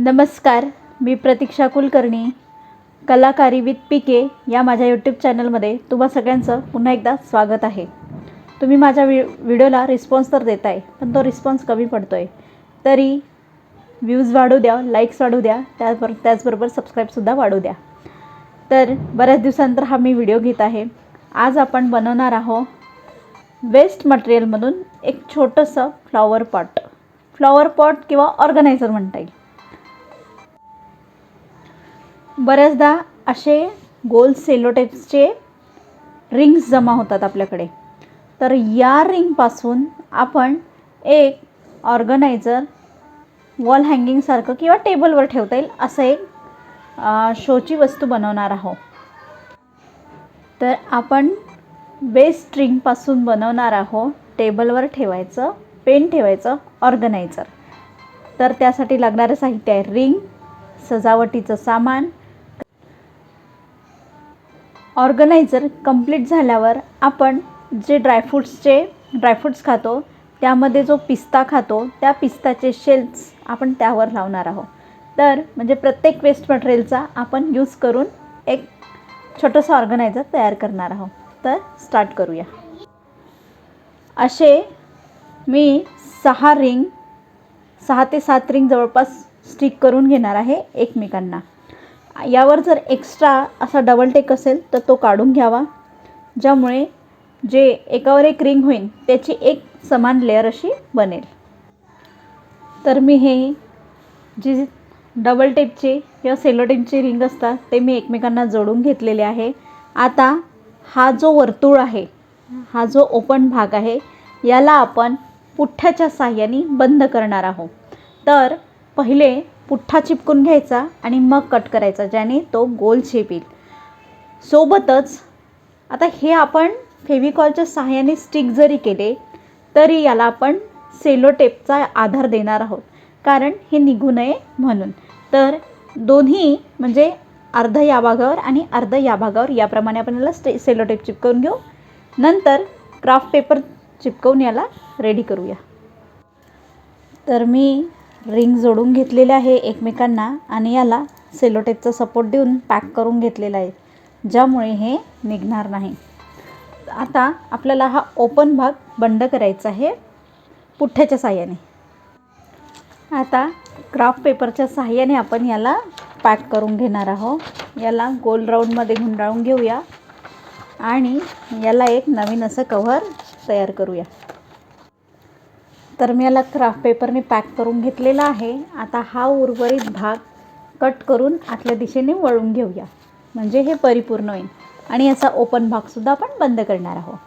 नमस्कार, मी प्रतीक्षा कुलकर्णी. कलाकारी विथ पीके या माझ्या यूट्यूब चॅनलमध्ये तुम्हा सगळ्यांचं पुन्हा एकदा स्वागत आहे. तुम्ही माझ्या व्हिडिओला रिस्पॉन्स तर देताय, पण तो रिस्पॉन्स कमी पडतो आहे. तरी व्ह्यूज वाढू द्या, लाईक्स वाढू द्या, त्याचबरोबर सबस्क्राईबसुद्धा वाढू द्या. तर बऱ्याच दिवसानंतर हा मी व्हिडिओ घेत आहे. आज आपण बनवणार आहोत वेस्ट मटेरियलमधून एक छोटंसं फ्लॉवर पॉट किंवा ऑर्गनायझर म्हणता येईल. बऱ्याचदा असे गोल सेलोटेप्सचे रिंग्स जमा होतात आपल्याकडे. तर या रिंगपासून आपण एक ऑर्गनायझर वॉल हँगिंगसारखं किंवा टेबलवर ठेवता येईल असं एक शोची वस्तू बनवणार आहोत. तर आपण वेस्ट रिंगपासून बनवणार आहोत टेबलवर ठेवायचं, पेन ठेवायचं ऑर्गनायझर. तर त्यासाठी लागणारं साहित्य आहे रिंग, सजावटीचं सामान. ऑर्गनायझर कंप्लीट झाल्यावर आपण जे ड्रायफ्रूट्स खातो, त्यामध्ये जो पिस्ता खातो त्या पिस्ताचे शेल्स आपण त्यावर लावणार आहोत. तर म्हणजे प्रत्येक वेस्ट मटेरियलचा आपण यूज करून एक छोटंसं ऑर्गनायझर तयार करणार आहोत. तर स्टार्ट करूया. असे मी 6 ते 7 रिंग जवळपास स्टिक करून घेणार आहे एकमेकांना. यावर जर एक्स्ट्रा असा डबल टेक असेल तर तो काढून घ्यावा, ज्यामुळे जे एकावर एक रिंग होईल त्याची एक समान लेअर अशी बनेल. तर मी हे जी डबल टेपची किंवा सेलो टेपची रिंग असतात ते मी एकमेकांना जोडून घेतलेले आहे. आता हा जो वर्तुळ आहे, हा जो ओपन भाग आहे, याला आपण पुठ्ठ्याच्या साहाय्याने बंद करणार आहोत. तर पहिले पुठ्ठा चिपकून घ्यायचा आणि मग कट करायचा, ज्याने तो गोल शेप येईल. सोबतच आता हे आपण फेविकॉलच्या साहाय्याने स्टिक जरी केले तरी याला आपण सेलो टेपचा आधार देणार आहोत, कारण हे निघू नये म्हणून. तर दोन्ही म्हणजे अर्ध या भागावर आणि अर्ध या भागावर याप्रमाणे आपण याला सेलो टेप चिपकवून घेऊ. नंतर क्राफ्ट पेपर चिपकवून याला रेडी करूया. तर मी रिंग जोडून घेतलेले आहे एकमेकांना आणि याला सेलो टेपचा सपोर्ट देऊन पॅक करून घेतलेला आहे, ज्यामुळे हे निघणार नाही. आता आपल्याला हा ओपन भाग बंद करायचा आहे पुठ्ठ्याच्या साहाय्याने. आता क्राफ्ट पेपरच्या साहाय्याने आपण याला पॅक करून घेणार आहोत. याला गोल राऊंडमध्ये गुंडाळून घेऊया आणि याला एक नवीन असं कव्हर तयार करूया. तर मी याला क्राफ्ट पेपरने पॅक करून घेतलेला आहे. आता हा उर्वरित भाग कट करून आतल्या दिशेने वळून घेऊया, म्हणजे हे परिपूर्ण होईल. आणि याचा ओपन भागसुद्धा आपण बंद करणार आहोत.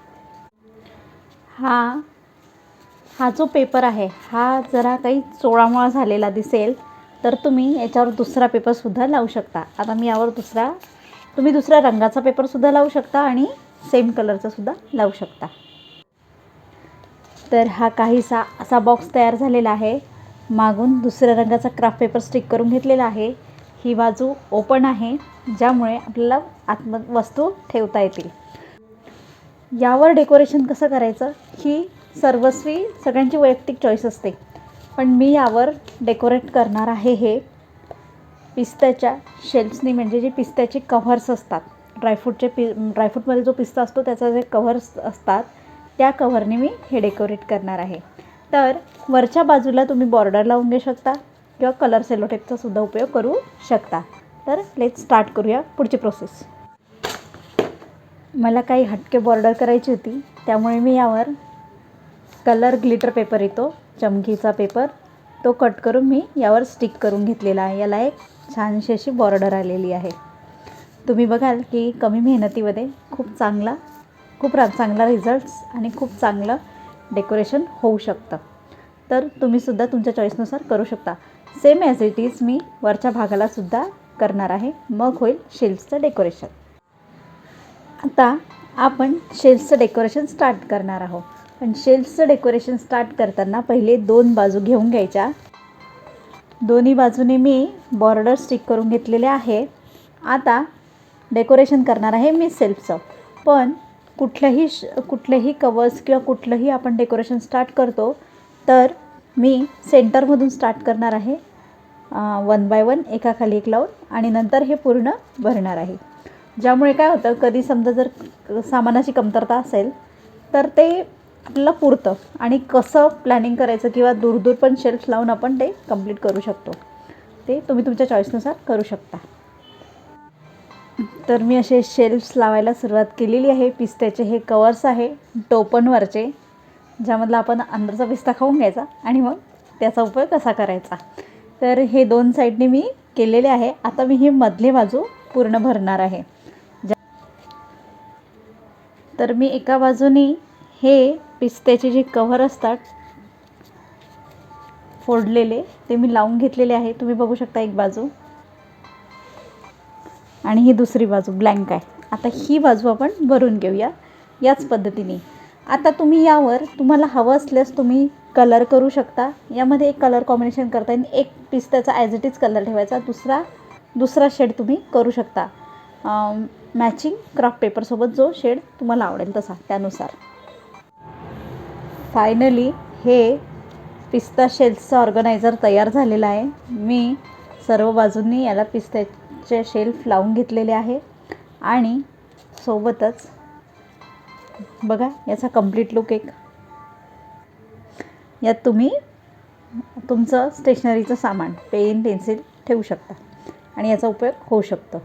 हा जो पेपर आहे हा जरा काही चोळामोळा झालेला दिसेल तर तुम्ही याच्यावर दुसरा पेपरसुद्धा लावू शकता. आता मी यावर तुम्ही दुसऱ्या रंगाचा पेपरसुद्धा लावू शकता आणि सेम कलरचासुद्धा लावू शकता. तर हा काहीसा असा बॉक्स तयार झालेला आहे. मागून दुसऱ्या रंगाचा क्राफ्ट पेपर स्टिक करून घेतलेला आहे. ही बाजू ओपन आहे, ज्यामुळे आपल्याला आतमध्ये वस्तू ठेवता येतील. यावर डेकोरेशन कसं करायचं ही सर्वस्वी सगळ्यांची वैयक्तिक चॉईस असते, पण मी यावर डेकोरेट करणार आहे हे पिस्त्याच्या शेल्सनी, म्हणजे जे पिस्त्याचे कव्हर्स असतात, ड्रायफ्रूटमध्ये जो पिस्ता असतो त्याचा जे कव्हर्स असतात त्या कव्हरने मी हे डेकोरेट करणार आहे. तर वरच्या बाजूला तुम्ही बॉर्डर लावून घेऊ शकता किंवा कलर सेलो टेपचा सुद्धा उपयोग करू शकता. तर लेट्स स्टार्ट करूया पुढची प्रोसेस. मला काही हटके बॉर्डर करायची होती, त्यामुळे मी यावर कलर ग्लिटर पेपर येतो, चमकीचा पेपर, तो कट करून मी यावर स्टिक करून घेतलेला आहे. याला एक छानशी अशी बॉर्डर आलेली आहे. तुम्ही बघाल की कमी मेहनतीमध्ये खूप चांगला रिझल्ट्स आणि खूप चांगलं डेकोरेशन होऊ शकतं. तर तुम्हीसुद्धा तुमच्या चॉईसनुसार करू शकता. Same as it is me वरच्या भागालासुद्धा करणार आहे, मग होईल शेल्सचं डेकोरेशन. आता आपण शेल्सचं डेकोरेशन स्टार्ट करणार आहोत. पण शेल्सचं डेकोरेशन स्टार्ट करताना पहिले 2 बाजू घेऊन घ्यायच्या. दोन्ही बाजूने मी बॉर्डर स्टिक करून घेतलेले आहे. आता डेकोरेशन करणार आहे मी सेल्फचं. पण कुठलेही कवर्स किंवा कुठलंही आपण डेकोरेशन स्टार्ट करतो तर मी सेंटरमधून स्टार्ट करणार आहे. 1 बाय 1 एकाखाली एक लावून आणि नंतर हे पूर्ण भरणार आहे. ज्यामुळे काय होतं, कधी समजा जर सामानाची कमतरता असेल तर ते आपल्याला पुरतं आणि कसं प्लॅनिंग करायचं किंवा दूर पण शेल्फ लावून आपण ते कंप्लीट करू शकतो. ते तुम्ही तुमच्या चॉईसनुसार करू शकता. तर मी असे शेल्फ्स लावायला सुरुवात केलेली आहे. पिस्त्याचे हे कवर्स आहे टोपणवरचे, ज्यामधला आपण अंदरचा पिस्ता खाऊन घ्यायचा आणि मग त्याचा उपयोग कसा करायचा. तर हे 2 साईडने मी केलेले आहे. आता मी ही मधली बाजू पूर्ण भरणार आहे. तर मी एका बाजूनी हे पिस्त्याचे जे कव्हर असतात फोडलेले ते मी लावून घेतलेले आहे. तुम्ही बघू शकता एक बाजू आणि ही दुसरी बाजू ब्लँक आहे. आता ही बाजू आपण भरून घेऊया याच पद्धतीने. आता तुम्ही यावर तुम्हाला हवं असल्यास तुम्ही कलर करू शकता. यामध्ये एक कलर कॉम्बिनेशन करता येईल. एक पिस्त्याचा ॲज इट इज कलर ठेवायचा, दुसरा शेड तुम्ही करू शकता मॅचिंग क्राफ्ट पेपरसोबत, जो शेड तुम्हाला आवडेल तसा त्यानुसार. फायनली हे पिस्ता शेल्फचा ऑर्गनायझर तयार झालेला आहे. मी सर्व बाजूंनी याला पिस्त्याचे शेल्फ लावून घेतलेले आहे आणि सोबतच बघा याचा कंप्लीट लुक एक. यात तुम्ही तुमचं स्टेशनरीचं सामान, पेन, पेन्सिल ठेवू शकता आणि याचा उपयोग होऊ शकतो.